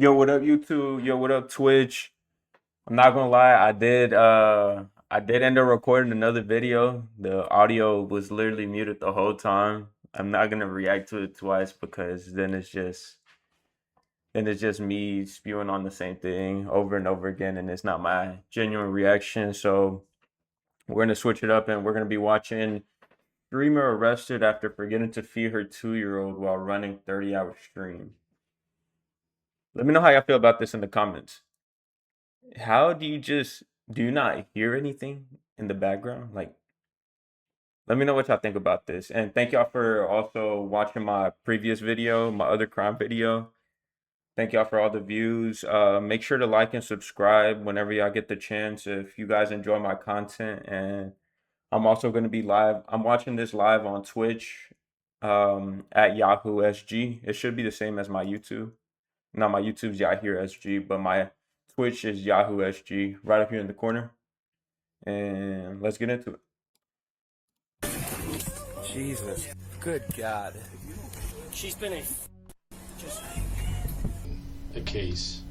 Yo, what up, YouTube? Yo, what up, Twitch? I'm not gonna lie, I did end up recording another video. The audio was literally muted the whole time. I'm not gonna react to it twice because then it's just me spewing on the same thing over and over again, and it's not my genuine reaction. So we're gonna switch it up and we're gonna be watching streamer arrested after forgetting to feed her 2-year-old while running 30-hour stream. Let me know how y'all feel about this in the comments. How do you not hear anything in the background? Like, let me know what y'all think about this. And thank y'all for also watching my previous video, my other crime video. Thank y'all for all the views. Make sure to like and subscribe whenever y'all get the chance if you guys enjoy my content. And I'm also going to be live. I'm watching this live on Twitch at Yahoo SG. It should be the same as my YouTube. Not my YouTube's Yahoo SG, but my Twitch is Yahoo SG right up here in the corner. And let's get into it. Jesus. Good God. She's been a case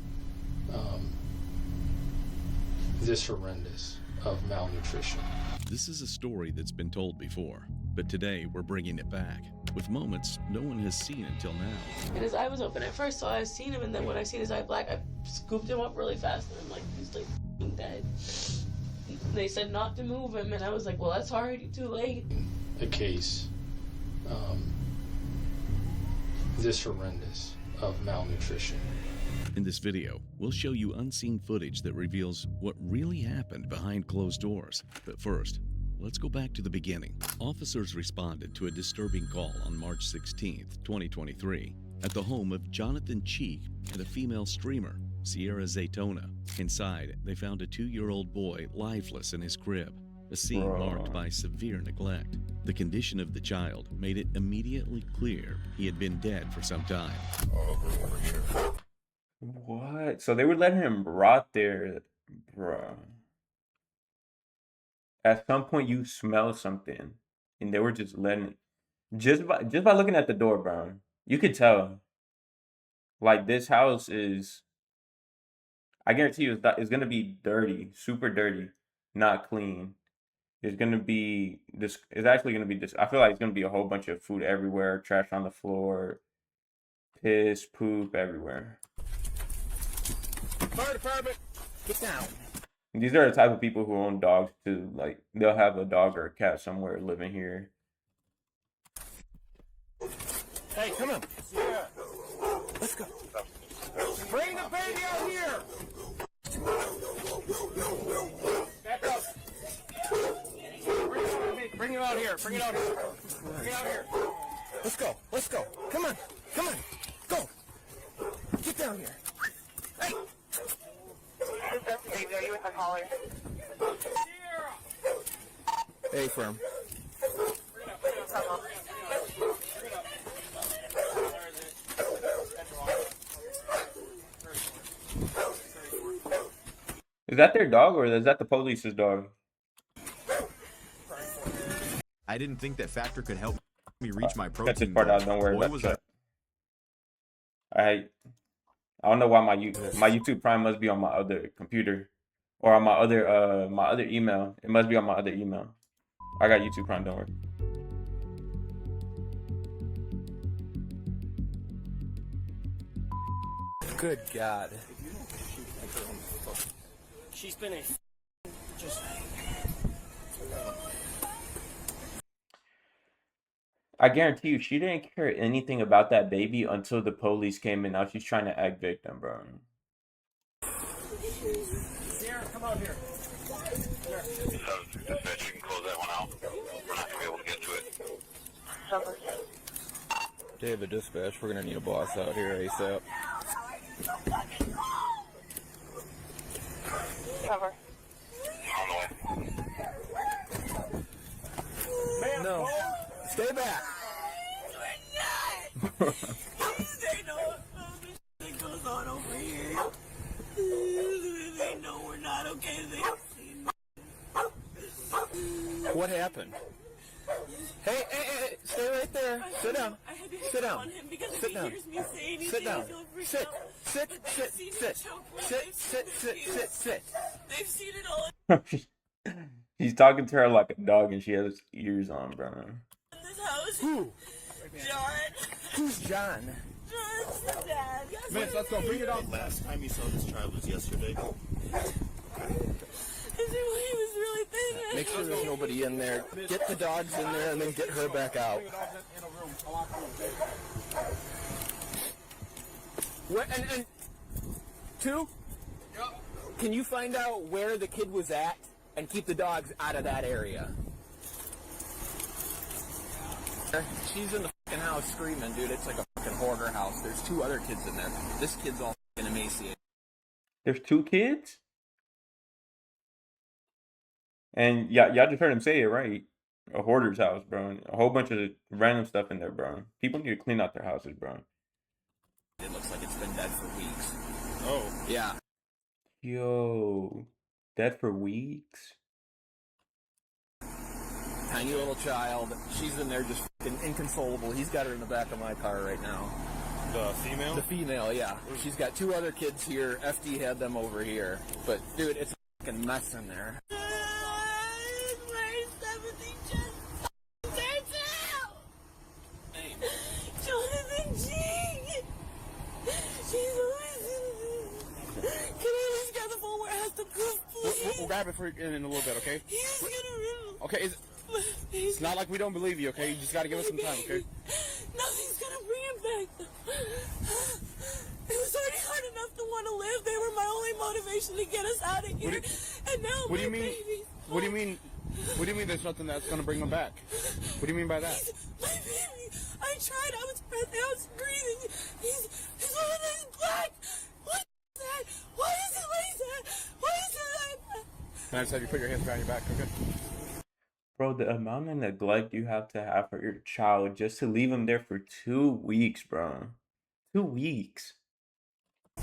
this horrendous of malnutrition. This is a story that's been told before, but today we're bringing it back with moments no one has seen until now. And his eye was open at first, so I seen him, and then when I seen his eye black, I scooped him up really fast, and I'm like, he's like dead. They said not to move him, and I was like, well, that's already too late. A case this horrendous of malnutrition. In this video, we'll show you unseen footage that reveals what really happened behind closed doors. But first, let's go back to the beginning. Officers responded to a disturbing call on March 16th, 2023, at the home of Jonathan Cheek and a female streamer, Sierra Zaytona. Inside, they found a 2-year-old boy lifeless in his crib, a scene marked by severe neglect. The condition of the child made it immediately clear he had been dead for some time. What? So they were letting him rot there, bruh. At some point, you smell something, and they were just letting it. Just by looking at the door, bro, you could tell. Like, this house is, I guarantee you, it's gonna be dirty, super dirty, not clean. It's gonna be this. It's actually gonna be this. I feel like it's gonna be a whole bunch of food everywhere, trash on the floor, piss, poop everywhere. Fire department, get down. These are the type of people who own dogs too. Like, they'll have a dog or a cat somewhere living here. Hey, come on. Yeah. Let's go. Bring the baby out here. Back up. Bring him out here. Bring it out here. Bring it out here. Let's go. Let's go. Come on. Come on. Go. Get down here. Hey. Are you with the caller? Hey, firm. Is that their dog or is that the police's dog? I didn't think that factor could help me reach my protein. Cut this part out. Don't worry about that. I don't know why my YouTube Prime must be on my other computer or on my other email. It must be on my other email. I got YouTube Prime. Don't worry. Good God. She's been just. I guarantee you, she didn't care anything about that baby until the police came in. Now she's trying to act victim, bro. Sarah, come out here. Dispatch, you can close that one out. We're not gonna be able to get to it. David, dispatch, we're gonna need a boss out here ASAP. Cover. On the way. No. Stay back. They know that goes on over here. They know we're not okay. What happened? Hey, stay right there. Sit down. Sit down. Sit down. Sit down. Sit. Sit. Sit. They've seen it all He's talking to her like a dog, and she has ears on, bro. in this house. Who? John. Who's John? John's the dad. Miss, let's go. Bring it on. Last time you saw this child was yesterday. Is it when he was really thin? Make sure there's nobody in there. Get the dogs in there and then get her back out. What? And two? Can you find out where the kid was at and keep the dogs out of that area? She's in the fucking house screaming, dude. It's like a fucking hoarder house. There's 2 other kids in there. This kid's all fucking emaciated. There's 2 kids? And y'all just heard him say it, right? A hoarder's house, bro. A whole bunch of random stuff in there, bro. People need to clean out their houses, bro. It looks like it's been dead for weeks. Oh. Yeah. Yo, dead for weeks? Tiny little child. She's in there just fucking inconsolable. He's got her in the back of my car right now. The female? The female, yeah. She's got 2 other kids here. FD had them over here. But, dude, it's a fucking mess in there. Jonathan G. She's always Can I at least grab the phone where it has the proof, please? We'll grab it for in a little bit, okay? He's gonna remove. Okay, it's not like we don't believe you, okay? You just gotta give us some time, okay? Nothing's gonna bring him back. It was already hard enough to want to live. They were my only motivation to get us out of here. And now What do you my mean? baby's What do you mean? What do you mean? There's nothing that's gonna bring them back? What do you mean by that? my baby. I tried. I was breathing. I was breathing. He's black. What is that? Why is it like that? Why is it like that? Can I just have you put your hands behind your back, okay? Bro, the amount of neglect you have to have for your child just to leave him there for 2 weeks, bro. 2 weeks.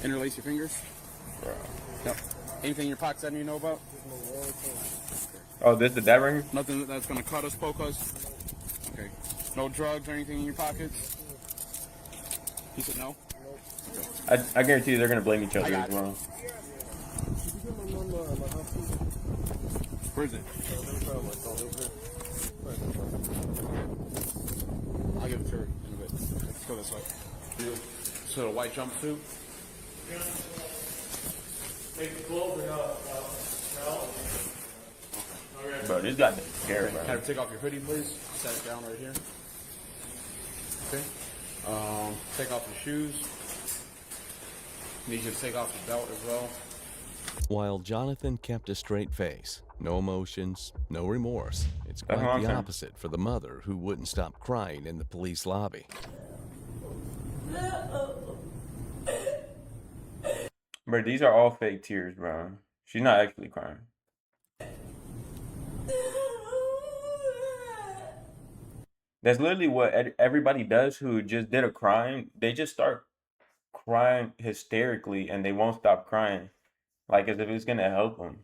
Interlace your fingers. Bro. Yep. Anything in your pockets that you know about? Oh, this the dad right here? Nothing that's gonna cut us, poke us. Okay. No drugs or anything in your pockets? He said no? I guarantee you they're gonna blame each other got as it. well. Where is it? I'll give it to her in a bit. Let's go this way. So the white jumpsuit? Bro, this guy is scary, Have bro. her take off your hoodie, please. Set it down right here. Okay. Take off your shoes. Need you to take off your belt as well. While Jonathan kept a straight face, no emotions, no remorse, it's That's what quite I'm the saying. opposite for the mother who wouldn't stop crying in the police lobby. Bro, these are all fake tears, bro. She's not actually crying. That's literally what everybody does who just did a crime. They just start crying hysterically and they won't stop crying. Like as if it's gonna help them.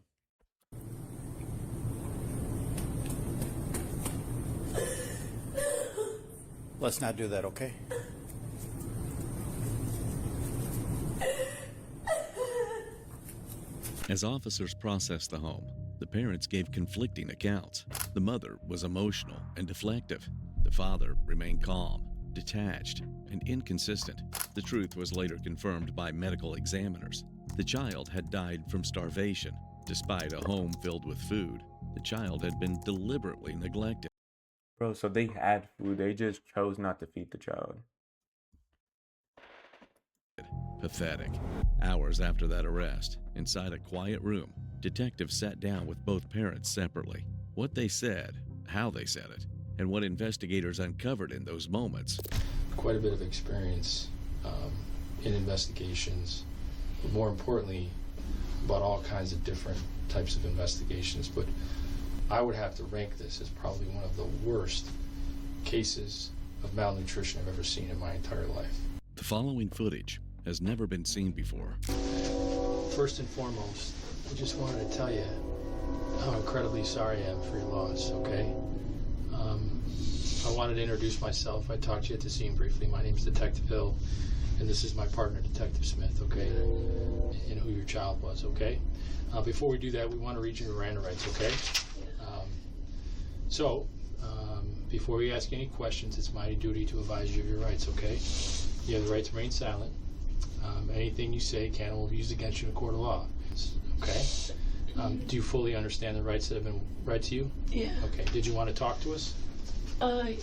Let's not do that, okay? As officers processed the home, the parents gave conflicting accounts. The mother was emotional and deflective. The father remained calm, detached, and inconsistent. The truth was later confirmed by medical examiners. The child had died from starvation. Despite a home filled with food, the child had been deliberately neglected. Bro, so they had food. They just chose not to feed the child. Pathetic. Hours after that arrest, inside a quiet room, detectives sat down with both parents separately. What they said, how they said it, and what investigators uncovered in those moments. Quite a bit of experience in investigations, but more importantly, about all kinds of different types of investigations. But I would have to rank this as probably one of the worst cases of malnutrition I've ever seen in my entire life. The following footage has never been seen before. First and foremost, I just wanted to tell you how incredibly sorry I am for your loss, okay? I wanted to introduce myself. I talked to you at the scene briefly. My name's Detective Hill, and this is my partner, Detective Smith, okay, and who your child was, okay? Before we do that, we want to read your Miranda rights, okay? Before we ask any questions, it's my duty to advise you of your rights, okay? You have the right to remain silent. Anything you say can or will be used against you in a court of law, okay? Do you fully understand the rights that have been read to you? Yeah. Okay, did you want to talk to us? Yeah.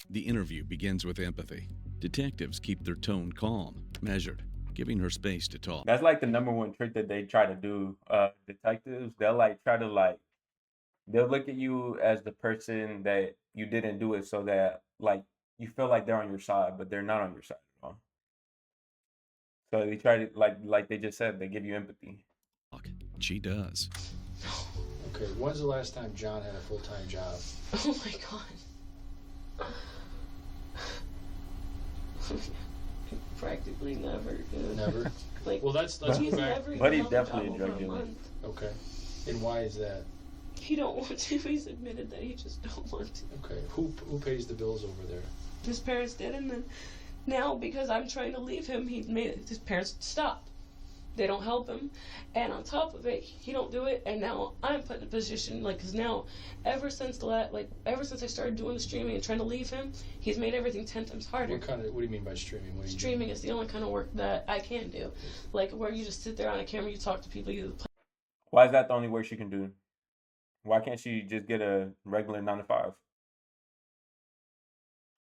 The interview begins with empathy. Detectives keep their tone calm, measured, giving her space to talk. That's like the number one trick that they try to do. Detectives, they'll like try to they'll look at you as the person that you didn't do it, so that like you feel like they're on your side, but they're not on your side at all. So they try to like they just said, they give you empathy. She does. Okay, when's the last time John had a full-time job? Oh my God. Practically never. Dude. Never? Like, well, let's he's go back. never But he's even on the definitely a job drug over dealer. month. Okay, and why is that? He don't want to. He's admitted that he just don't want to. Okay, who pays the bills over there? His parents did, and then now because I'm trying to leave him, he made his parents stop. They don't help him, and on top of it, he don't do it. And now I'm put in a position because now, ever since I started doing the streaming and trying to leave him, he's made everything 10 times harder. What do you mean by streaming? What do you Streaming is the only kind of work that I can do, like where you just sit there on a camera, you talk to people, you. Why is that the only work she can do? Why can't she just get a regular 9 to 5?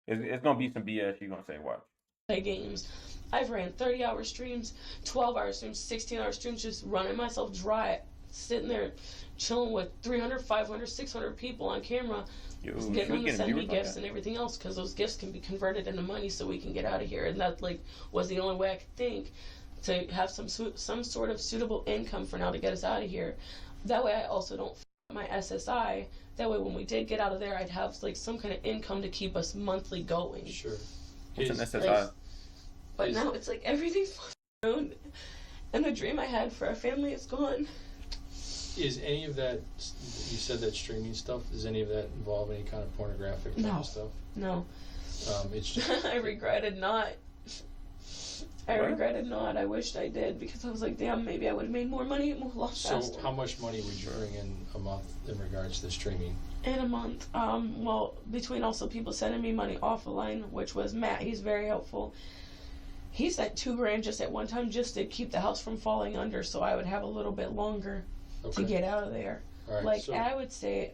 It's gonna be some BS. You're gonna say what? Play games. I've ran 30-hour streams, 12-hour streams, 16-hour streams, just running myself dry, sitting there chilling with 300, 500, 600 people on camera, getting them to send me gifts and everything else, because those gifts can be converted into money so we can get out of here. And that was the only way I could think to have some sort of suitable income for now to get us out of here. That way I also don't f my SSI. That way when we did get out of there, I'd have some kind of income to keep us monthly going. Sure. What's an SSI? But now it's everything's ruined, and the dream I had for our family is gone. Is any of that, you said that streaming stuff, does any of that involve any kind of pornographic type of stuff? No. It's just... I regretted not. Regretted not. I wished I did, because I was like, damn, maybe I would have made more money a lot faster. So how much money would you bring in a month in regards to streaming? In a month. Well, between also people sending me money off the line, which was Matt, he's very helpful. He sent $2,000 just at one time just to keep the house from falling under, so I would have a little bit longer to get out of there. All right, I would say,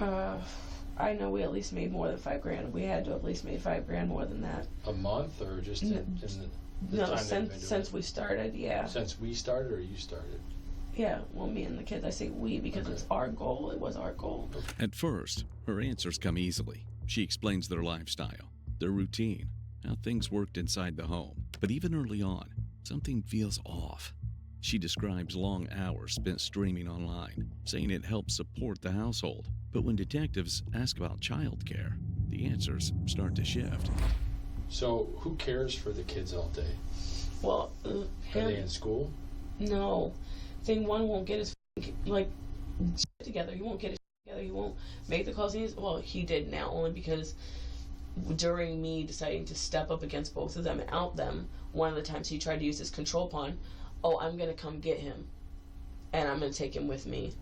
I know we at least made more than $5,000. We had to at least made $5,000 more than that. A month, or just in the no, time since we started, yeah. Since we started, or you started? Yeah, well, me and the kids. I say we because it's our goal. It was our goal. At first, her answers come easily. She explains their lifestyle, their routine, how things worked inside the home. But even early on, something feels off. She describes long hours spent streaming online, saying it helps support the household. But when detectives ask about childcare, the answers start to shift. So, who cares for the kids all day? Well, are they in school? No. Thing one won't get his together. He won't get his together. He won't make the calls. He did now, only because during me deciding to step up against both of them and out them, one of the times he tried to use his control pawn. Oh, I'm gonna come get him, and I'm gonna take him with me.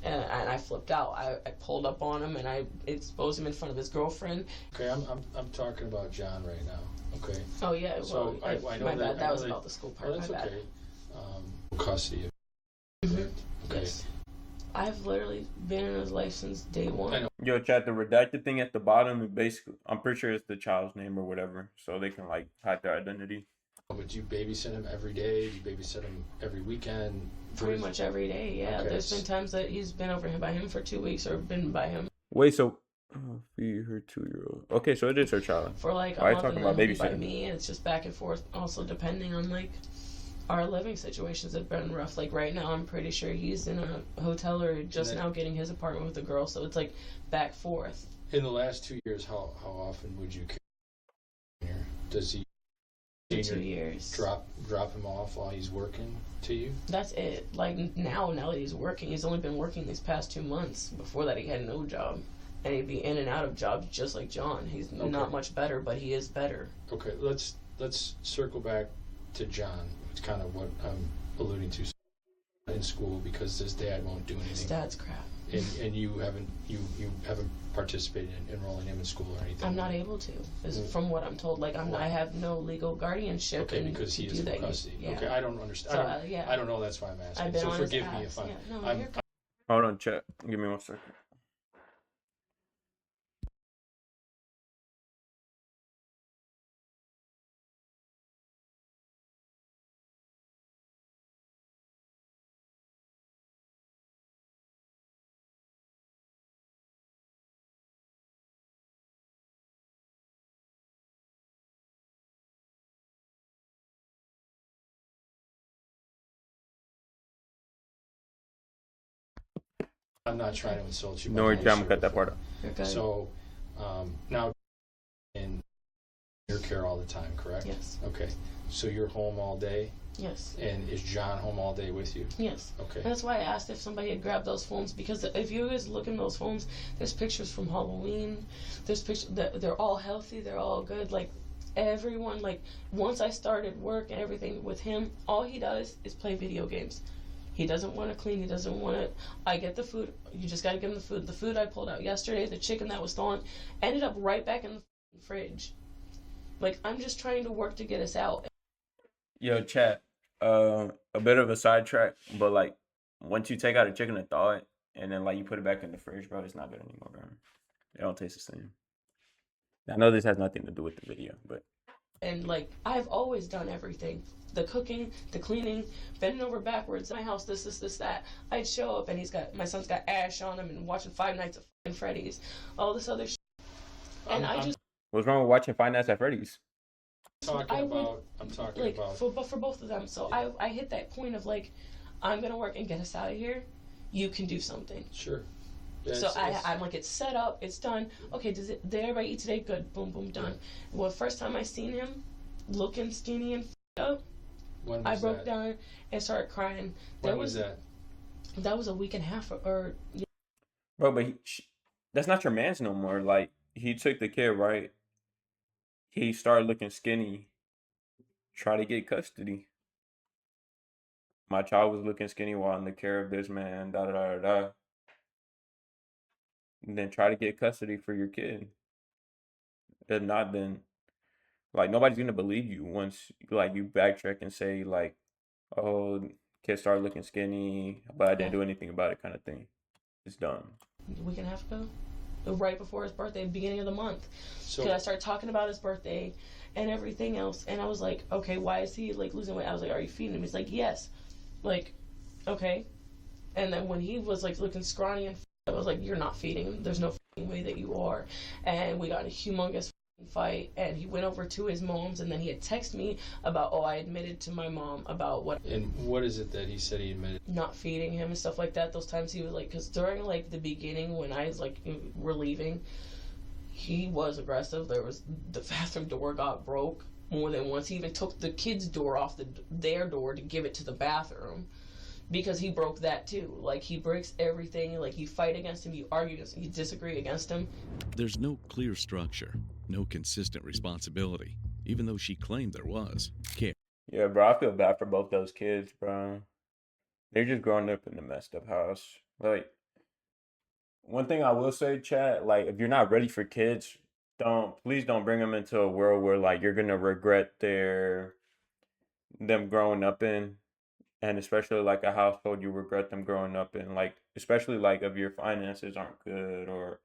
And I flipped out. I pulled up on him and I exposed him in front of his girlfriend. Okay, I'm talking about John right now. Okay. Oh yeah. So well, I know my bad. That was that, about the school part. Oh, that's my bad. Okay. Custody. Okay. Yes. I've literally been in his life since day one. Yo, chat, the redacted thing at the bottom is basically, I'm pretty sure it's the child's name or whatever, so they can hide their identity. But do you babysit him every day? Do you babysit him every weekend? Pretty much every day, yeah. Okay. There's been times that he's been over by him for 2 weeks or been by him. Wait, so feed her 2-year-old. Okay, so it is her child. For a Why month, are you talking about and then babysitting? by me, it's just back and forth. Also, depending on our living situations have been rough. Right now, I'm pretty sure he's in a hotel or just now getting his apartment with a girl. So it's back forth. In the last 2 years, how often would you care? Does he? 2 years. Drop him off while he's working to you? That's it. Now that he's working, he's only been working these past 2 months. Before that, he had no job. and he'd be in and out of jobs just like John. He's not much better, but he is better. Okay, let's circle back to John. It's kind of what I'm alluding to in school, because his dad won't do anything. His dad's crap. And you haven't participated in enrolling him in school or anything. I'm not able to, from what I'm told. Like I have no legal guardianship. Okay, because he is in custody. Yeah. Okay, I don't understand. So, I don't know. That's why I'm asking. I've been So on forgive his me ass. if Yeah, no, I'm you're Hold on, chat. Give me 1 second. I'm not trying to insult you. No worries, I'm gonna cut that part out. Okay. So now, in your care all the time, correct? Yes. Okay. So you're home all day, Yes. and is John home all day with you? Yes. Okay. And that's why I asked if somebody had grabbed those phones, because if you guys look in those phones, there's pictures from Halloween. There's pictures that they're all healthy. They're all good. Like everyone, like once I started work and everything with him, all he does is play video games. He doesn't want to clean. He doesn't want to. I get the food. You just got to give him the food. The food I pulled out yesterday, the chicken that was stolen, ended up right back in the fridge. Like, I'm just trying to work to get us out. Yo, chat. A bit of a sidetrack, but like once you take out a chicken and thaw it, and then like you put it back in the fridge, bro, it's not good anymore, bro. It don't taste the same. I know this has nothing to do with the video, but. And like, I've always done everything. The cooking, the cleaning, bending over backwards, my house, this, that. I'd show up and my son's got ash on him and watching Five Nights at Freddy's, all this other shit. And What's wrong with watching Five Nights at Freddy's? I'm talking about. For both of them. So I hit that point of like, I'm going to work and get us out of here. You can do something. Sure. So I'm like, it's set up, it's done. Okay, did everybody eat today? Good. Boom, boom, done. Yeah. Well, first time I seen him looking skinny and up, I broke down and started crying. When was that? That was a week and a half or. Bro, but that's not your man's no more. Like, he took the kid, right? He started looking skinny. Try to get custody. My child was looking skinny while in the care of this man. Da da da da. And then try to get custody for your kid. If not, then like nobody's gonna believe you once like you backtrack and say like, "Oh, kid started looking skinny, but I didn't do anything about it," kind of thing. It's dumb. A week and a half ago, right before his birthday, beginning of the month. So I started talking about his birthday and everything else, and I was like, "Okay, why is he like losing weight?" I was like, "Are you feeding him?" He's like, "Yes." Like, okay. And then when he was like looking scrawny and I was like, "You're not feeding him. There's no way that you are." And we got in a humongous fight, and he went over to his mom's, and then he had texted me about, I admitted to my mom about what. And what is it that he said he admitted? Not feeding him and stuff like that. Those times he was like, because during like the beginning when I was like, we're leaving, he was aggressive. The bathroom door got broke more than once. He even took the kid's door off their door to give it to the bathroom. Because he broke that too. Like, he breaks everything. Like, you fight against him, you argue against him, you disagree against him. There's no clear structure, no consistent responsibility, even though she claimed there was. Care. Yeah, bro, I feel bad for both those kids, bro. They're just growing up in a messed up house. Like, one thing I will say, chat, like, if you're not ready for kids, please don't bring them into a world where, like, you're gonna regret them growing up in. And especially like a household you regret them growing up in, like especially like if your finances aren't good or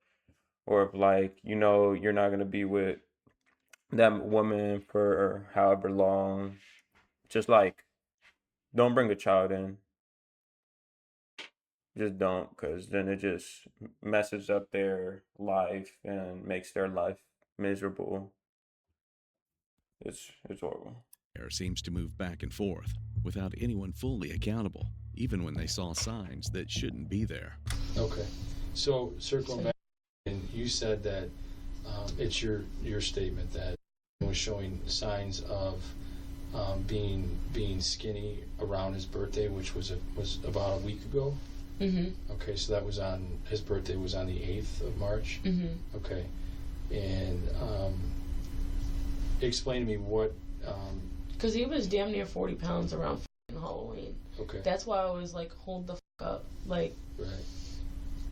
if like, you know, you're not gonna be with that woman for however long. Just like don't bring a child in. Just don't, because then it just messes up their life and makes their life miserable. It's horrible. Seems to move back and forth without anyone fully accountable, even when they saw signs that shouldn't be there. Okay, so circling back, and you said that it's your statement that he was showing signs of being skinny around his birthday, which was about a week ago. Mm-hmm. Okay, so that was on his birthday was on the 8th of March. Mm-hmm. Okay, and explain to me what. Because he was damn near 40 pounds around Halloween. Okay. That's why I was like, hold the up. Like, Right.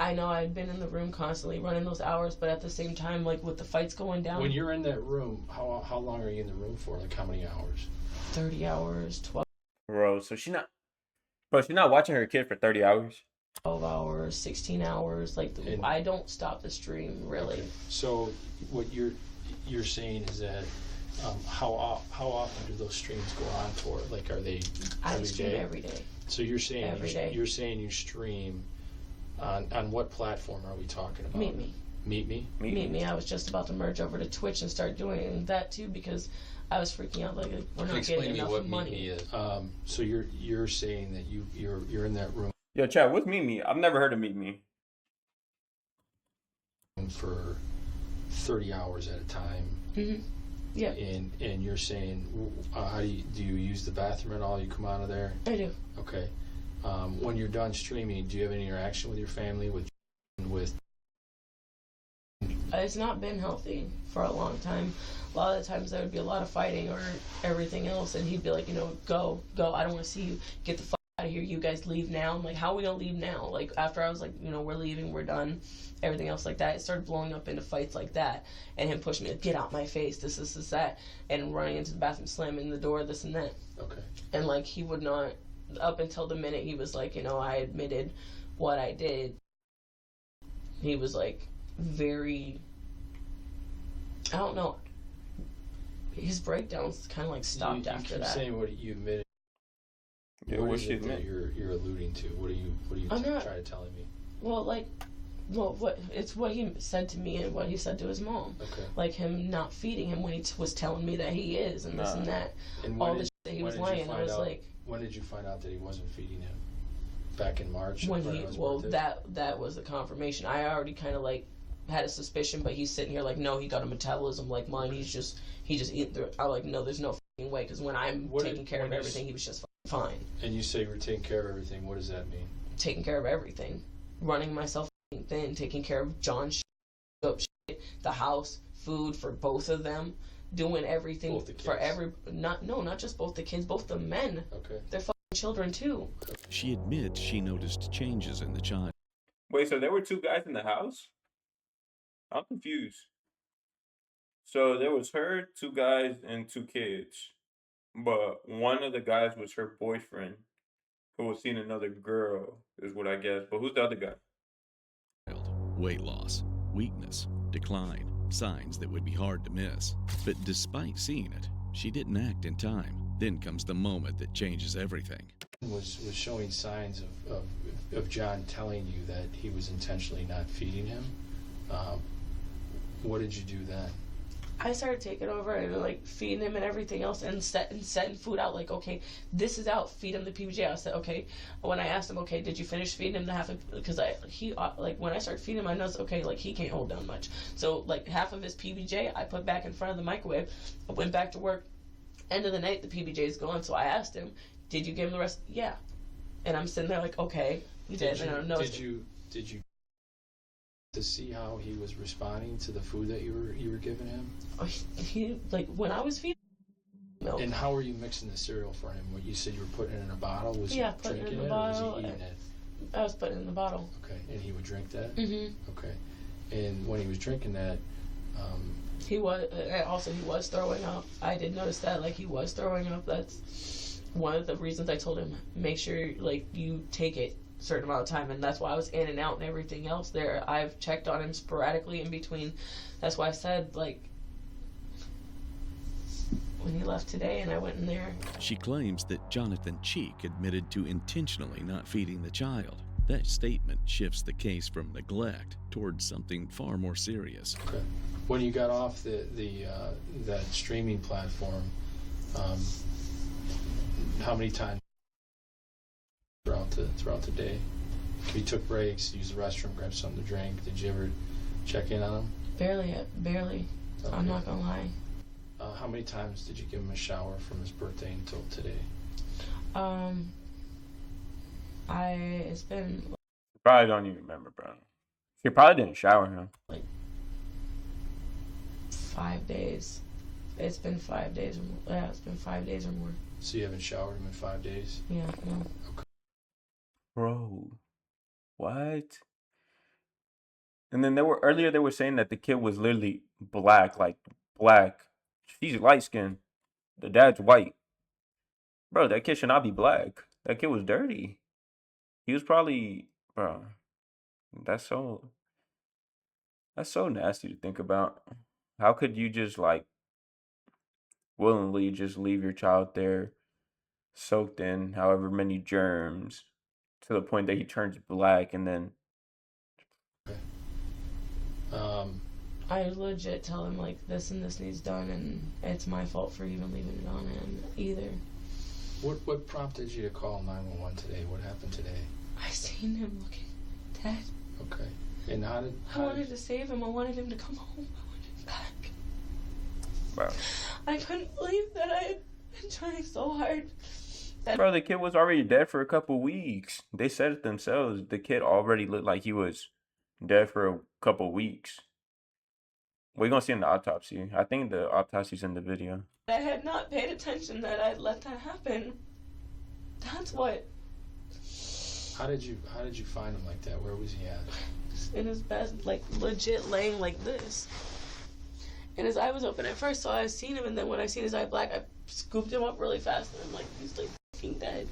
I know I'd been in the room constantly running those hours, but at the same time, like with the fights going down. When you're in that room, how long are you in the room for? Like how many hours? 30 hours, Bro, so she's not watching her kid for 30 hours. 12 hours, 16 hours. Like, And- I don't stop the stream, really. Okay. So what you're saying is that how often do those streams go on for? Like, are they I every stream day? every day. So you're saying Every day. you're saying you stream on what platform are we talking about? Meet Me. Meet Me. Meet Me. I was just about to merge over to Twitch and start doing that too because I was freaking out. Like, we're not Explain getting to me enough what money. Meet Me is. So you're saying that you're in that room Yo, Chad, what's Meet Me? I've never heard of Meet Me. for 30 hours at a time. Mm-hmm. Yeah, And you're saying, how do you use the bathroom at all? You come out of there? I do. Okay. When you're done streaming, do you have any interaction with your family, with? It's not been healthy for a long time. A lot of the times there would be a lot of fighting or everything else, and he'd be like, go. I don't want to see you. Get the fuck out of here. You guys leave now. I'm like, how are we gonna leave now? Like, after I was like, we're leaving, we're done, everything else like that. It started blowing up into fights like that, and him pushing me, like, get out my face, this, that, and running into the bathroom, slamming the door, this and that. Okay. And like, he would not, up until the minute he was like, I admitted what I did, he was like very, I don't know, his breakdowns kind of like stopped you after keep that. saying what you admitted. Yeah, what what's is she it that admit? you're alluding to? What are you I'm not- trying to tell me? It's what he said to me and what he said to his mom. Okay. Like him not feeding him when he was telling me that he is and this and that. And All when the did- shit that he when was did you lying, I find was out- like, when did you find out that he wasn't feeding him? Back in March. when right he, on his well, birthday? that was the confirmation. I already kind of like had a suspicion, but he's sitting here like, no, he got a metabolism like mine. He just eating through it. I'm like, no, there's no fucking way, because when I'm What taking did- care of when you everything, he was just fine. And you say you were taking care of everything. What does that mean? Taking care of everything, running myself thin, taking care of John's up shit, the house, food for both of them, doing everything Both the for kids. not just both the kids, both the men. Okay. They're fucking children too. She admits she noticed changes in the child. Wait, so there were two guys in the house? I'm confused. So there was her, two guys, and two kids. But one of the guys was her boyfriend who was seeing another girl, is what I guess. But who's the other guy? Weight loss, weakness, decline, signs that would be hard to miss. But despite seeing it, she didn't act in time. Then comes the moment that changes everything. Was showing signs of John telling you that he was intentionally not feeding him. What did you do then? I started taking over and like feeding him and everything else and setting food out. Like, okay, this is out. Feed him the PBJ. I said, okay. When I asked him, okay, did you finish feeding him the half? Because he when I started feeding him, I noticed, okay, like he can't hold down much. So like half of his PBJ, I put back in front of the microwave. I went back to work. End of the night, the PBJ is gone. So I asked him, did you give him the rest? Yeah. And I'm sitting there like, okay, we did. And I noticed. Did you to see how he was responding to the food that you were giving him? He like when I was feeding milk. And how were you mixing the cereal for him? What you said you were putting it in a bottle? Was Yeah, he putting it drinking in it the or was bottle he eating and- it? I was putting it in the bottle. Okay, and he would drink that? Mm-hmm. Okay. And when he was drinking that, He was, and also he was throwing up. I did notice that, like, he was throwing up. That's one of the reasons I told him, make sure, like, you take it a certain amount of time, and that's why I was in and out and everything else there. I've checked on him sporadically in between. That's why I said, like, when he left today and I went in there. She claims that Jonathan Cheek admitted to intentionally not feeding the child. That statement shifts the case from neglect towards something far more serious. okay. When you got off that streaming platform, how many times throughout the day? You took breaks, used the restroom, grabbed something to drink. Did you ever check in on him? Barely. Okay. I'm not gonna lie. How many times did you give him a shower from his birthday until today? It's been Probably don't even remember, bro. She probably didn't shower him. Like 5 days. It's been 5 days or more. Yeah, it's been 5 days or more. So you haven't showered him in 5 days? Yeah, no. Bro, what? And then they were saying that the kid was literally black, like black. She's light skinned. The dad's white. Bro, that kid should not be black. That kid was dirty. He was probably, bro. That's so nasty to think about. How could you just like willingly just leave your child there soaked in however many germs to the point that he turns black and then I legit tell him like this and this needs done, and it's my fault for even leaving it on him either. What prompted you to call 911 today? What happened today? I seen him looking dead. Okay. And I wanted to save him. I wanted him to come home. I wanted him back. Bro. I couldn't believe that I had been trying so hard. Bro, the kid was already dead for a couple weeks. They said it themselves. The kid already looked like he was dead for a couple weeks. We're going to see in the autopsy. I think the autopsy's in the video. I had not paid attention that I'd let that happen. That's what. How did you find him like that? Where was he at? In his bed, like legit laying like this. And his eye was open at first, so I seen him, and then when I seen his eye black, I scooped him up really fast, and I'm like, he's like f***ing dead.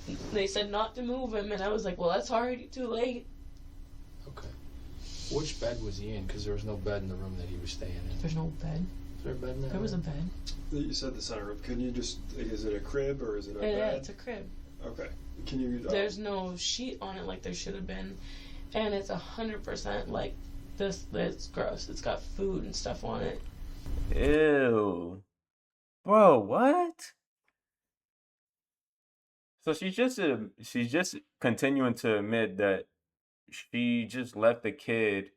And they said not to move him, and I was like, well, that's already too late. Okay. Which bed was he in? Because there was no bed in the room that he was staying in. There's no bed. Is there a bed in there? There was a bed. You said the center room. Can you just, is it a crib or is it a bed? Yeah, it's a crib. Okay. Can you... There's no sheet on it like there should have been. And it's 100% like this. It's gross. It's got food and stuff on it. Ew. Bro, what? So she's just continuing to admit that she just left the kid.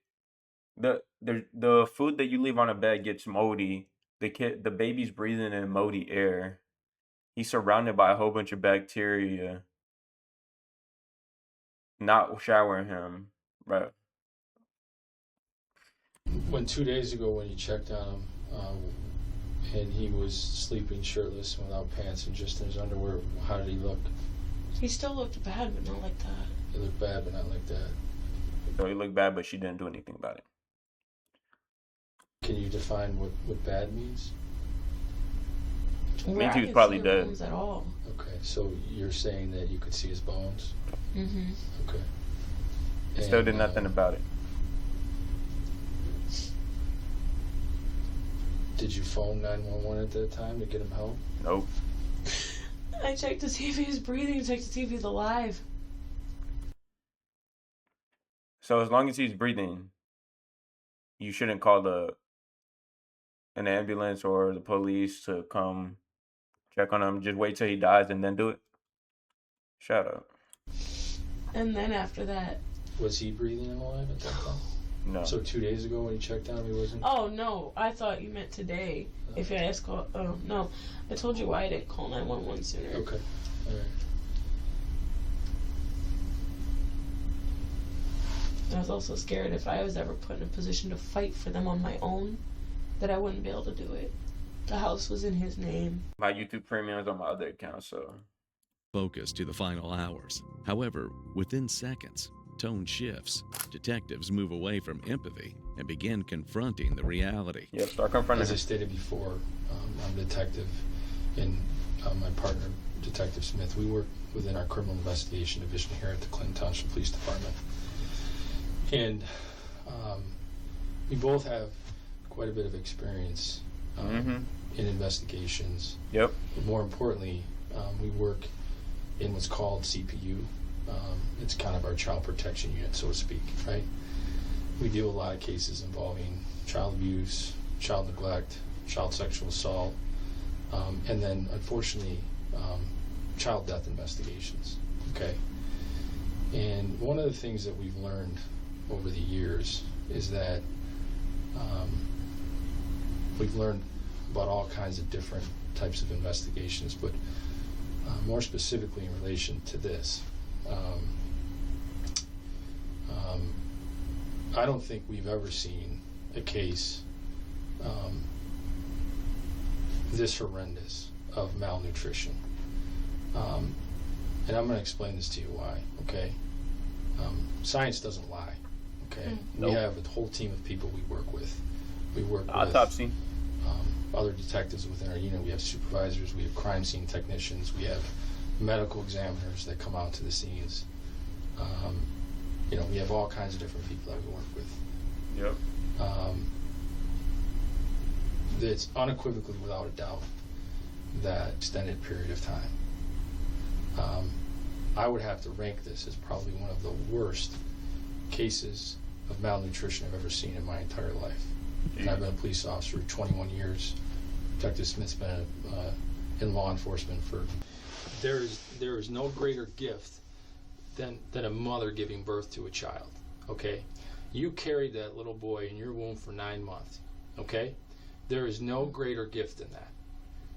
The food that you leave on a bed gets moldy. The baby's breathing in moldy air. He's surrounded by a whole bunch of bacteria. Not showering him, bro. When 2 days ago, when you checked on him, and he was sleeping shirtless and without pants and just in his underwear, how did he look? He still looked bad, but not like that. He looked bad, but not like that. So he looked bad, but she didn't do anything about it. Can you define what bad means? It means he was probably dead. At all. Okay, so you're saying that you could see his bones? Mm-hmm. Okay. He still did nothing about it. Did you phone 911 at that time to get him help? Nope. I checked to see if he was breathing, checked to see if he's alive. So as long as he's breathing, you shouldn't call an ambulance or the police to come check on him. Just wait till he dies and then do it. Shut up. And then after that. Was he breathing and alive at that time? No. So 2 days ago when you checked on him, he wasn't? Oh, no. I thought you meant today. If you asked, oh, no. I told you why I didn't call 911 sooner. Okay. All right. I was also scared if I was ever put in a position to fight for them on my own, that I wouldn't be able to do it. The house was in his name. My YouTube Premium is on my other account, so. Focus to the final hours. However, within seconds, tone shifts. Detectives move away from empathy and begin confronting the reality. Yeah, start confronting. As I stated before, I'm a detective, and my partner, Detective Smith, we work within our criminal investigation division here at the Clinton Township Police Department. And we both have quite a bit of experience in investigations. Yep. But more importantly, we work in what's called CPU. It's kind of our child protection unit, so to speak, right? We deal with a lot of cases involving child abuse, child neglect, child sexual assault, and then, unfortunately, child death investigations, okay? And one of the things that we've learned over the years is that we've learned about all kinds of different types of investigations, but more specifically in relation to this, I don't think we've ever seen a case this horrendous of malnutrition. And I'm going to explain this to you why, okay? Science doesn't lie, okay? Nope. We have a whole team of people we work with. We work with Autopsy. other detectives within our unit. We have supervisors, we have crime scene technicians, we have medical examiners that come out to the scenes. We have all kinds of different people that we work with. Yep. It's unequivocally, without a doubt, that extended period of time. I would have to rank this as probably one of the worst cases of malnutrition I've ever seen in my entire life. And I've been a police officer 21 years. Detective Smith's been in law enforcement for... There is no greater gift than a mother giving birth to a child, okay? You carried that little boy in your womb for 9 months, okay? There is no greater gift than that,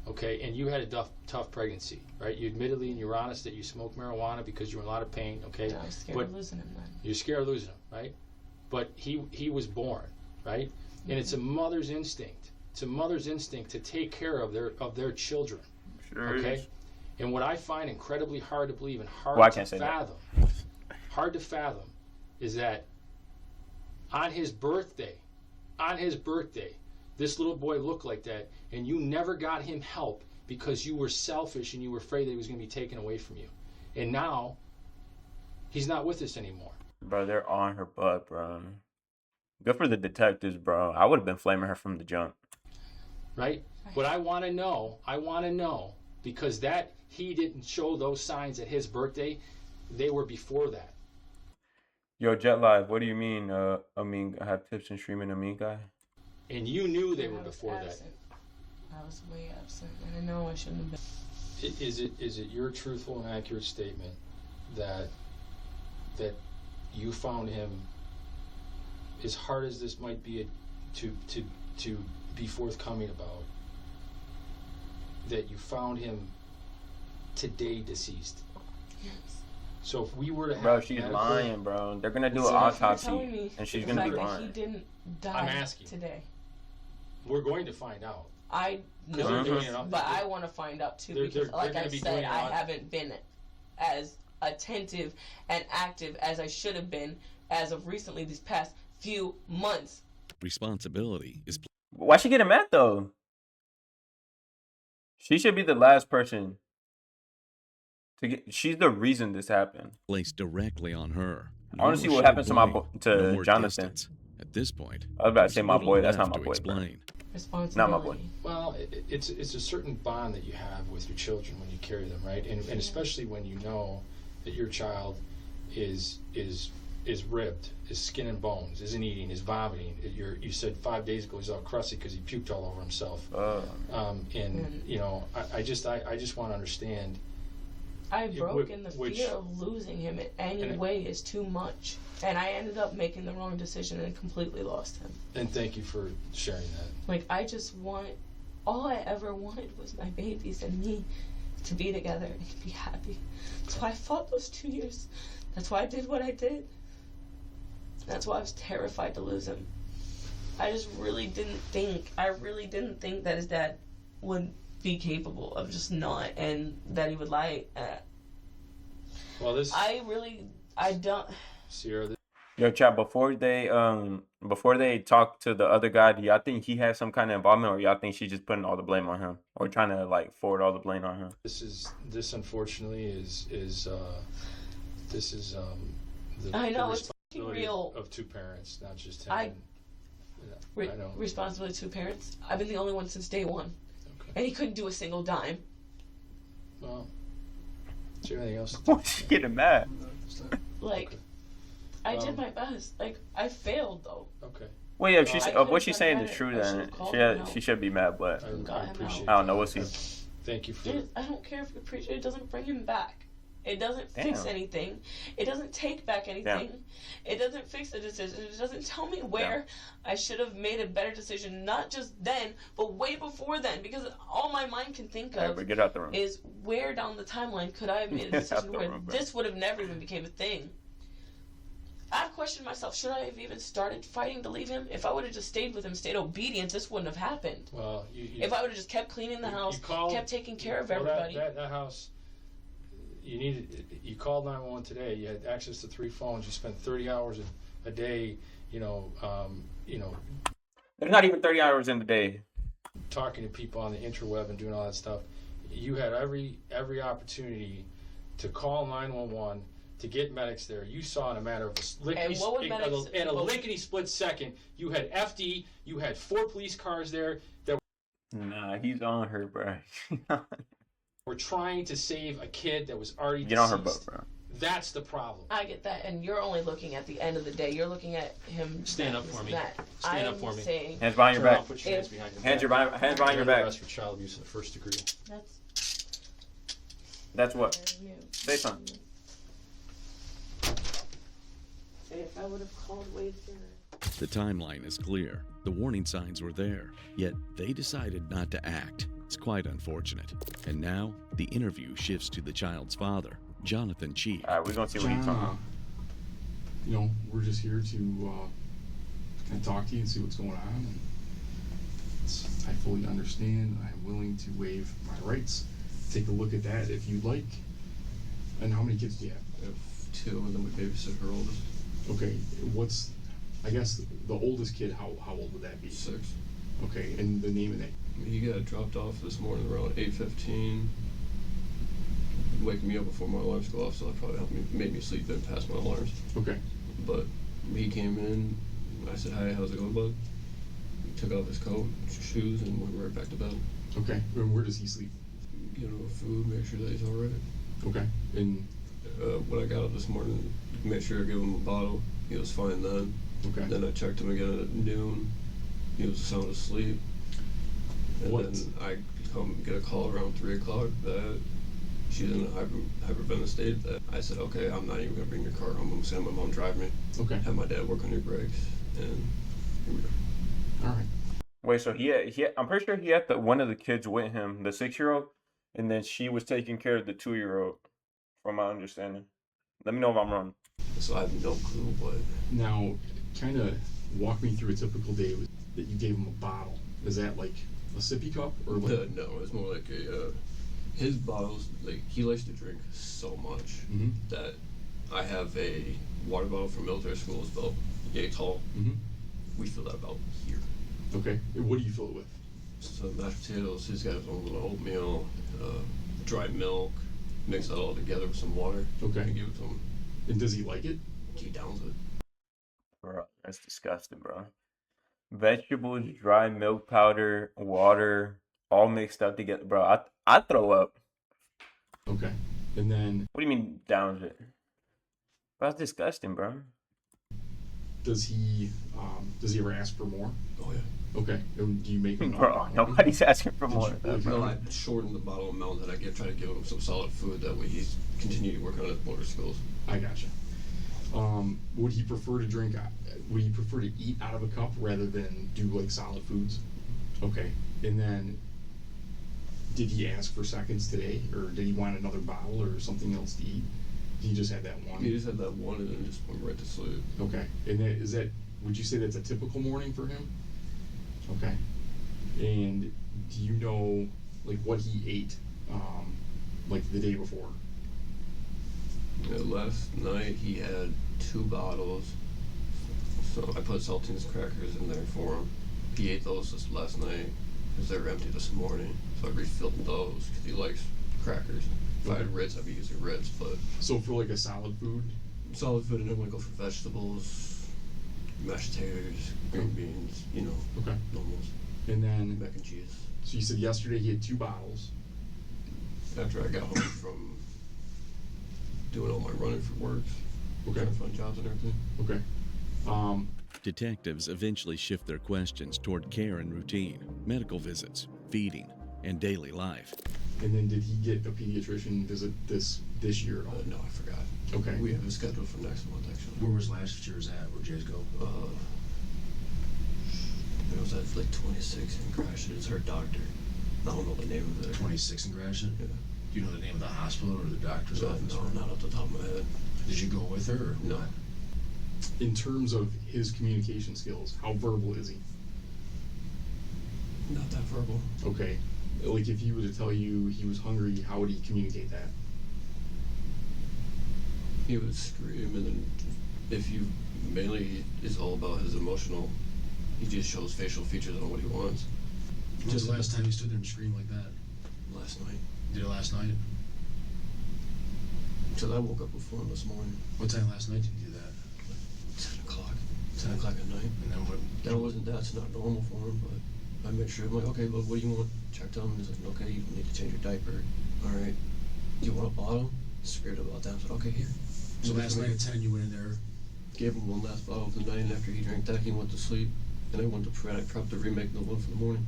okay? And you had a tough pregnancy, right? You admittedly and you're honest that you smoked marijuana because you were in a lot of pain, okay? I was scared of losing him then. You're scared of losing him, right? But he was born, right? And it's a mother's instinct. It's a mother's instinct to take care of their children, Sure okay? is. And what I find incredibly hard to believe and hard to fathom is that on his birthday, this little boy looked like that, and you never got him help because you were selfish and you were afraid that he was going to be taken away from you. And now, he's not with us anymore. Bro, they're on her butt, bro. Good for the detectives, bro. I would have been flaming her from the jump. Right? But I want to know, because that he didn't show those signs at his birthday, they were before that. Yo, Jet Live, what do you mean? I have tips in streaming Amin guy. And you knew they were before that. I was way absent, and I know I shouldn't have been. Is it your truthful and accurate statement that you found him, as hard as this might be to be forthcoming about, that you found him today deceased? Yes. So if we were to have... Bro, she's lying, bro. They're going to do an autopsy, and she's going to be lying. He didn't die I'm asking. Today. We're going to find out. I know this, but I want to find out too, because like I said, I haven't been as attentive and active as I should have been as of recently these past few months. Responsibility is... Why she getting mad, though? She should be the last person to get... She's the reason this happened. Placed directly on her. I want to see what happens to No Jonathan. distance. At this point, I was about to say there's my little boy. That's left not my to boy. Explain. Responsibility. Not my boy. Well, it's a certain bond that you have with your children when you carry them, right? And especially when you know that your child is ribbed, is skin and bones, isn't eating, is vomiting. You said 5 days ago he's all crusty because he puked all over himself. I just want to understand. I broke in the fear of losing him in any way is too much. And I ended up making the wrong decision and completely lost him. And thank you for sharing that. Like, I just all I ever wanted was my babies and me to be together and to be happy. That's why I fought those 2 years. That's why I did what I did. That's why I was terrified to lose him. I really didn't think that his dad would be capable of just not, and that he would lie. Well, I don't. Sierra. Yo, chat, before they talk to the other guy, do y'all think he has some kind of involvement, or y'all think she's just putting all the blame on him, or trying to like forward all the blame on him? This unfortunately is the I know, it's responsibility real. of two parents, not just him. I know. Responsibility to parents. I've been the only one since day one. Okay. And he couldn't do a single dime. Well, is there anything else? Why is she getting mad? Like, Okay. I did my best. Like, I failed though. Okay. Well, yeah, if she's I what she's saying could've is done true, better. I then should've called him she out. should be mad, but I appreciate I don't know. We'll see. Thank you for... I don't care if you appreciate it. It doesn't bring him back. It doesn't fix Damn. anything. It doesn't take back anything. It doesn't fix the decision. It doesn't tell me where I should have made a better decision, not just then, but way before then. Because all my mind can think of but get out the room. is where down the timeline could I have made a Get out decision the where room, bro. this would have never even became a thing. I've questioned myself. Should I have even started fighting to leave him? If I would have just stayed with him, stayed obedient, this wouldn't have happened. Well, if I would have just kept cleaning the house, kept taking care of everybody. That house, you called 911 today. You had access to 3 phones. You spent 30 hours a day, There's not even 30 hours in the day. talking to people on the interweb and doing all that stuff. You had every opportunity to call 911, to get medics there. You saw in a matter of a lickety split second, you had FD, you had 4 police cars there that Nah, he's on her, bro. were trying to save a kid that was already Get on her deceased. boat, bro. That's the problem. I get that, and you're only looking at the end of the day. You're looking at him. Stand up for me. Stand up for me. Saying, Hands behind your back. Put your hands behind your Hands back. hands behind your back. Arrest for child abuse in the 1st degree. That's what? Say something. If I would have called way sooner. The timeline is clear. The warning signs were there, yet they decided not to act. It's quite unfortunate. And now the interview shifts to the child's father, Jonathan Cheek. All right, we're gonna see what he's talking about. We're just here to kind of talk to you and see what's going on. And I fully understand. I'm willing to waive my rights. Take a look at that if you'd like. And how many kids do you have? I have 2, and then we babysit her oldest. Okay, I guess the oldest kid, how old would that be? 6. Okay, and the name of that? He got dropped off this morning around 8:15. Waking me up before my alarms go off, so that probably made me sleep in past my alarms. Okay. But he came in, I said, "Hi, how's it going, bud?" He took off his coat, shoes, and went right back to bed. Okay, and where does he sleep? Get him food, make sure that he's all right. Okay, and when I got up this morning, made sure I gave him a bottle. He was fine then. Okay. Then I checked him again at noon. He was sound asleep. And then I come get a call around 3 o'clock that she's in a hyperventilated state. That I said, okay, I'm not even gonna bring your car home. I'm gonna say my mom drive me. Okay. Have my dad work on your brakes, and here we go. All right. Wait, so he had I'm pretty sure he had one of the kids with him, the 6-year-old, and then she was taking care of the 2-year-old, from my understanding. Let me know if I'm wrong. So I have no clue, but now, kind of walk me through a typical day that you gave him a bottle. Is that like a sippy cup or like? No, it's more like his bottles. Like he likes to drink so much that I have a water bottle from military school. It's about yay tall. We fill that about here. Okay. And what do you fill it with? So mashed potatoes. He's got his own little oatmeal, dry milk. Mix that all together with some water. Okay. And give it to him. And does he like it? He downs it. Bro, that's disgusting, bro. Vegetables, dry milk powder, water, all mixed up together, bro. I throw up. Okay. And then. What do you mean downs it? Bro, that's disgusting, bro. Does he ever ask for more? Oh yeah. Okay. And do you make him? Bro, nobody's asking for more. No, I shorten the bottle amount that I try to give him some solid food. That way he's continuing to work on his motor skills. I gotcha. Would he prefer to drink? Would he prefer to eat out of a cup rather than do like solid foods? Okay. And then, did he ask for seconds today, or did he want another bottle or something else to eat? Did he just have that one? He just had that one, and then just went right to sleep. Okay. And is that? Would you say that's a typical morning for him? Okay. And do you know like what he ate, like the day before? Last night he had 2 bottles, so I put saltines crackers in there for him. He ate those just last night because they were empty this morning, so I refilled those because he likes crackers. If I had Ritz, I'd be using Ritz, but... So for like a solid food? Solid food, and then we go for vegetables, mashed potatoes, green beans, Okay. normals. And then... Mac and cheese. So you said yesterday he had 2 bottles. After I got home from doing all my running for work, trying to find jobs and everything. Okay. Detectives eventually shift their questions toward care and routine, medical visits, feeding, and daily life. And then did he get a pediatrician visit this year at all? No, I forgot. Okay. We have it scheduled for next month, actually. Where was last year's at? Where'd you guys go? It was at like 26 in Gratiot. It's her doctor. I don't know the name of it. 26 in Gratiot? Yeah. Do you know the name of the hospital or the doctor's office? No, not off the top of my head. Did you go with her or no? What? In terms of his communication skills, how verbal is he? Not that verbal. Okay. Like if he were to tell you he was hungry, how would he communicate that? He would scream, and then if you mainly is all about his emotional, he just shows facial features on what he wants. When was the last time you stood there and screamed like that? Last night. Did it last night? Until I woke up before him this morning. What time last night did you do that? 10 o'clock. 10 o'clock at night. And then what? That's not normal for him, but I make sure, I'm like, okay, look, what do you want? Checked on him, he's like, okay, you need to change your diaper. Alright. Do you want a bottle? Scared about that. I said, okay, here. So last night at 10 you went in there? Gave him one last bottle of the night, and after he drank that, he went to sleep. And I went to prep to remake the one for the morning.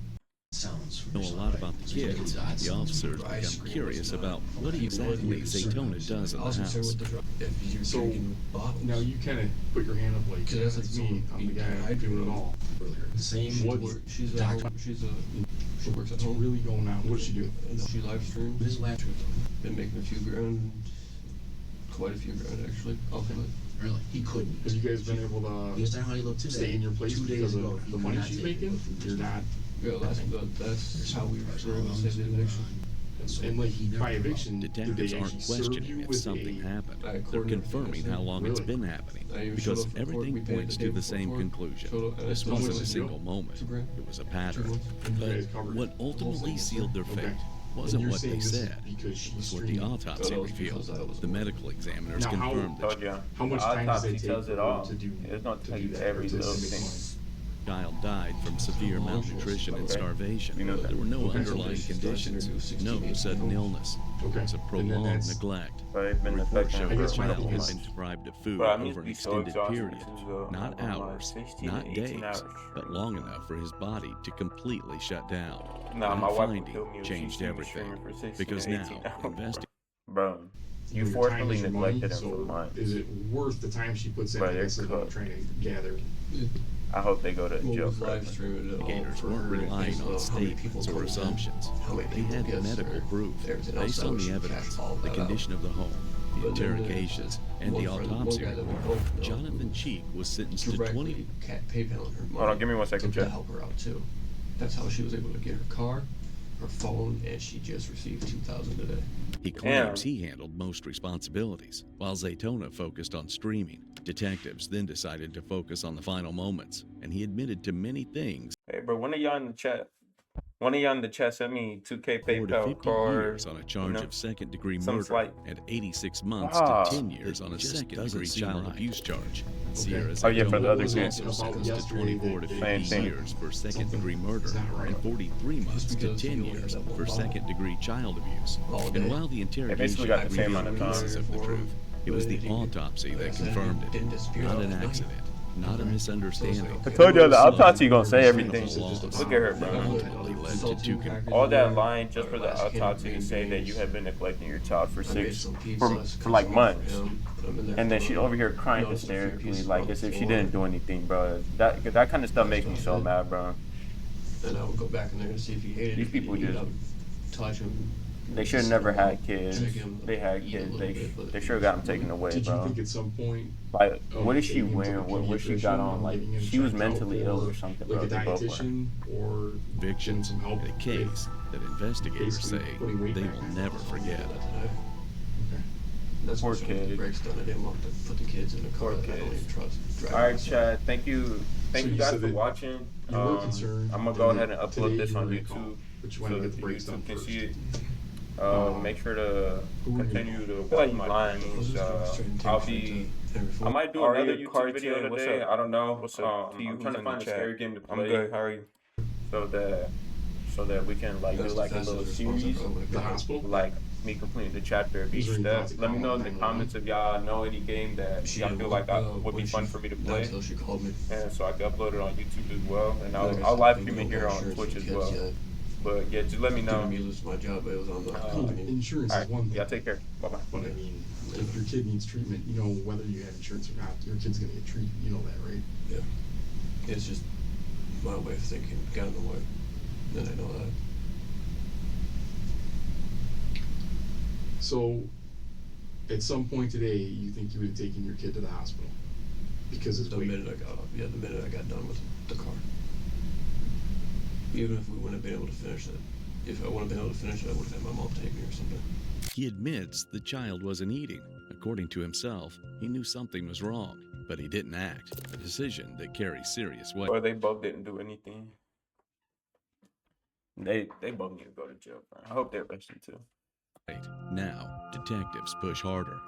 Sounds Know a lot about the kids. The officers become curious about what exactly Zaytona does in the house. So now you kind of put your hand up like, yeah, like me, I'm the guy doing it all. The same She's she works at What's home. really going on? What does she do? She live streams. His last Been making a few grand, quite a few grand actually, off of it. really, he couldn't. Have you guys been able to Is that how you look today? stay in your place 2 days because ago, of he the could money not she's take it making? from You're this not. Yeah, that's how we were able to save the eviction. And like by eviction, did they Detectives actually aren't serve questioning you if with something a? happened. I They're coordinated confirming this how long it's Really? been happening I even because showed up for court. We everything paid points the to day the same before. conclusion. Showed up, and This I told wasn't him a to single go. moment. 2 grand. It was a pattern. You But guys covered what ultimately sealed their fate wasn't you're what they saying this is said. because It she's was what the streaming. autopsy No, it's because I revealed. was The medical examiners Now, how- confirmed that Told you. How much The time does it autopsy take tells it for all. to do? It's not to tell do you that, every or to little make thing. money? the child died from severe malnutrition and Okay. starvation. You know that. There were no Okay. underlying So conditions, basically, no sudden illness. Okay. It was a And then prolonged that's- neglect. But it's been Reports affecting show her the guess for a my child couple had point been months. deprived of food Bro, I need over to an be so extended exhausted period, to, not I'm like hours, 16 not to 18 days, hours. but long enough for his body to completely shut down. Nah, That my wife would finding kill me if she changed seen me everything streaming for 16 because to now 18 hours. investigators Bro, you Your time forcefully is your money, neglected him so for months. is it worth the time she puts in? But I they're guess is what I'm cooked. trying to gather. I hope they go to Well, jail with forever. live streaming it all Investigators for weren't her, relying based on how many people statements or told them, assumptions. how many They people had guessed medical her, proof everything else based that on was the she evidence, cast all the that condition out. of the home, the But then interrogations, and the one autopsy guy that we report. both know Jonathan Cheek was sentenced to 20 directly PayPal her money. Hold on, give me 1 second, to Jeff. help her out too. That's how she was able to get her car, her phone, and she just received $2,000 today. He claims he handled most responsibilities, while Zaytona focused on streaming. Detectives then decided to focus on the final moments, and he admitted to many things. Hey, bro, one of y'all in the chat sent me 2K 4 to PayPal 50 card. years on a charge of second-degree something murder slight. and 86 months Ah. to 10 years on a just second-degree doesn't seem child right. abuse charge. Sierra Oh, yeah, for the Zaytona other was kid. also sentenced to Yesterday 24 to that- 50 Same thing. years for second-degree murder and 43 months to because 10 he only years had that one for bottle. second-degree child abuse. All And day. while the interrogation basically got the same amount of revealed time. pieces of the truth, it was the But he- autopsy like I that said, he confirmed didn't it. disappear Not that an night. accident, not a misunderstanding. I told you the autopsy gonna say Slow everything. loss Look at her, that bro. ultimately led to two All that lying just for the autopsy to say that you have been neglecting your child for like months. And then she's over here crying hysterically, like as if she didn't do anything, bro. That kind of stuff makes me so mad, bro. And I would go back in there to see if he hated These it. people He'd just- touch him. They should have never had kids. Drink him, They had eat a kids. little bit, but They sure got them taken away, Did you bro. think at some point, Like, what is she taking him to wearing? the What she got on? pediatrician, Like, getting him she was checked out, mentally ill or something, bro. like a They both were. dietitian or Convictions some help in a case that investigators say basically putting weight they back will on. never forget. That's Poor what she kid. breaks down. I didn't want to put the kids in the car. Poor that I don't kids. even trust. Driving All right, myself. Chad. Thank you. Thank So you you guys said for that watching. you were concerned I'm gonna go that ahead and upload today this you on were YouTube, called, but you so wanted to that get the breaks YouTube done can first. see it. Um, Make sure to who are you? continue to watch my streams. I'll be. I might do another YouTube video today. I don't know. I'm trying to find a scary game to play. I'm good. How are you? So that we can like do That's like a the little fastest series, response I would The have. hospital? like me completing the chapter of Is each there any step. thoughts of Let me know in calling the comments if y'all know any game that She y'all didn't feel want, like would be when fun she- for me to not play. until she called me. And so I can upload it on YouTube as well, and Like I I'll said, live we stream it don't here know on insurance Twitch for as kids well. yet. But yeah, just let me know. Didn't me lose my job, but it was on the Cool. company. Insurance All is one right, thing. y'all take care. Bye bye. But I mean, if your kid needs treatment, you know whether you have insurance or not, your kid's gonna get treated. You know that, right? Yeah. It's just my way of thinking got in the way. And I know that. So, at some point today, you think you would have taken your kid to the hospital? Because his The weight. minute I got off, the minute I got done with the car. Even if we wouldn't have been able to finish it, if I wouldn't have been able to finish it, I would have had my mom take me or something. He admits the child wasn't eating. According to himself, he knew something was wrong, but he didn't act, a decision that carries serious weight. Or they both didn't do anything. They both need to go to jail, bro. I hope they're arrested too. Now, detectives push harder.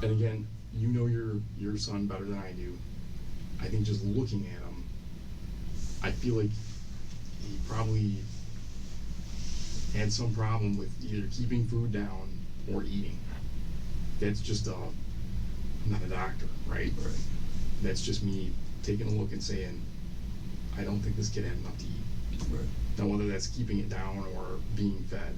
And again, you know your son better than I do. I think just looking at him, I feel like he probably had some problem with either keeping food down or eating. That's just I'm not a doctor, right? Right. That's just me taking a look and saying, I don't think this kid had enough to eat. Right. Now, whether that's keeping it down or being fed.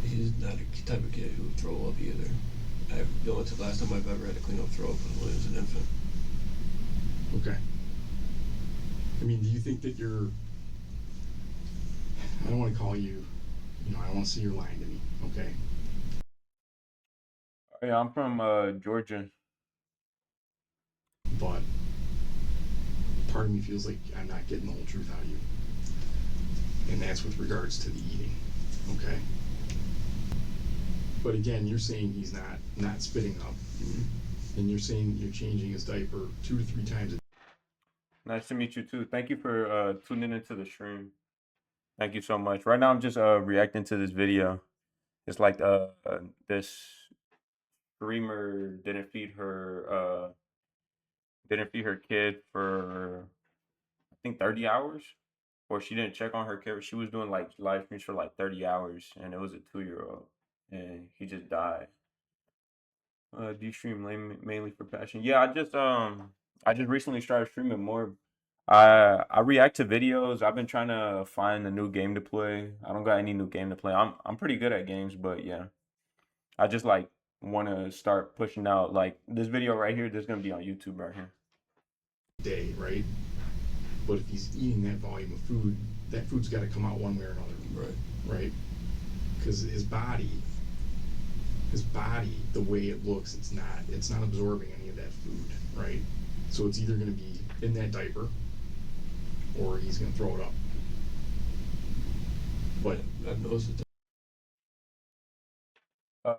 He's not a type of kid who would throw up either. The last time I've ever had to clean up throw up was when he was an infant. Okay. I mean, do you think that you're, I don't want to call you, I don't want to see you're lying to me, okay? Yeah, I'm from Georgia. But part of me feels like I'm not getting the whole truth out of you. And that's with regards to the eating, okay? But again, you're saying he's not spitting up. And you're saying you're changing his diaper 2 to 3 times a day. Nice to meet you too. Thank you for tuning into the stream. Thank you so much. Right now I'm just reacting to this video. It's like this streamer didn't feed her kid for I think 30 hours, or she didn't check on her kid. She was doing like live streams for like 30 hours, and it was a 2-year-old, and he just died. Do you stream mainly for passion? Yeah, I just recently started streaming more. I react to videos. I've been trying to find a new game to play. I don't got any new game to play. I'm pretty good at games, but yeah, I just like want to start pushing out like this video right here. This is gonna be on YouTube right here. Day, right? But if he's eating that volume of food, that food's got to come out one way or another. Right? Because his body, the way it looks, it's not absorbing any of that food, right? So it's either going to be in that diaper, or he's going to throw it up. But I've noticed it.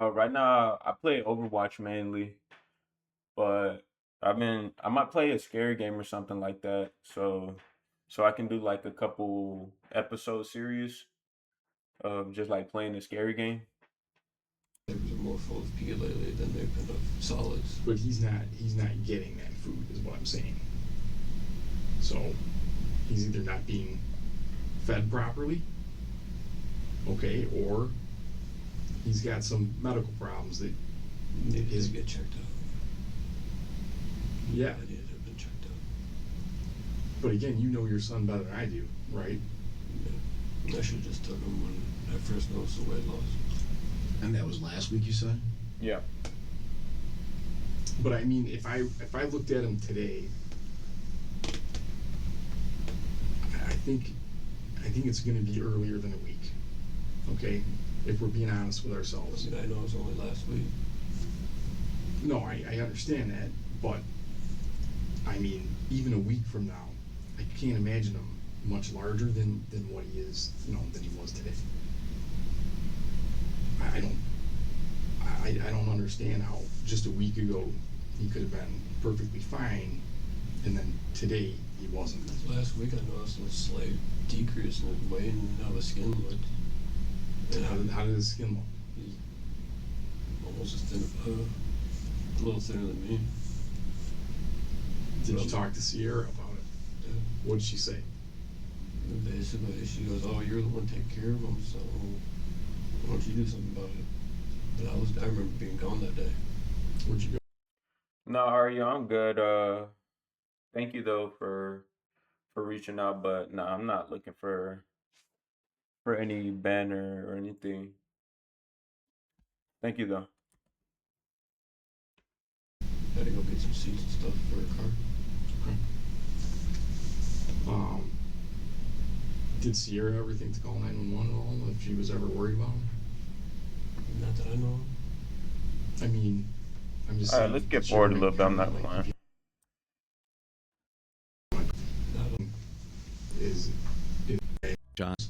Right now I play Overwatch mainly, but I might play a scary game or something like that, so I can do like a couple episode series of just like playing a scary game. Diapers are more full of pee lately than they've been of solids. But he's not getting that food, is what I'm saying. So he's either not being fed properly, okay, or he's got some medical problems that Maybe his get checked out. Yeah. I needed to have been checked out. But again, you know your son better than I do, right? Yeah. I should have just took him when I first noticed the weight loss. And that was last week, you said? Yeah. But I mean, if I looked at him today, I think it's going to be earlier than a week. Okay, if we're being honest with ourselves. I know it was only last week. No, I understand that, but I mean, even a week from now, I can't imagine him much larger than what he is, than he was today. I don't understand how just a week ago he could have been perfectly fine, and then today he wasn't. Last week I noticed a slight decrease in his weight and how his skin looked. And how did his skin look? He's almost as thin, a little thinner than me. Did you talk to Sierra about it? Yeah. What did she say? Basically, she goes, "Oh, you're the one taking care of him, so why don't you do something about it?" But I remember being gone that day. Where'd you go? No, Aria, I'm good. Thank you though for reaching out, but no, I'm not looking for any banner or anything. Thank you though. Had to go get some seats and stuff for a car. Okay. Did Sierra ever think to call 911 at all if she was ever worried about him? Not that I know of. I mean, I'm just All right, saying, let's you get could bored a share little bit. I'm not like, lying. is Shots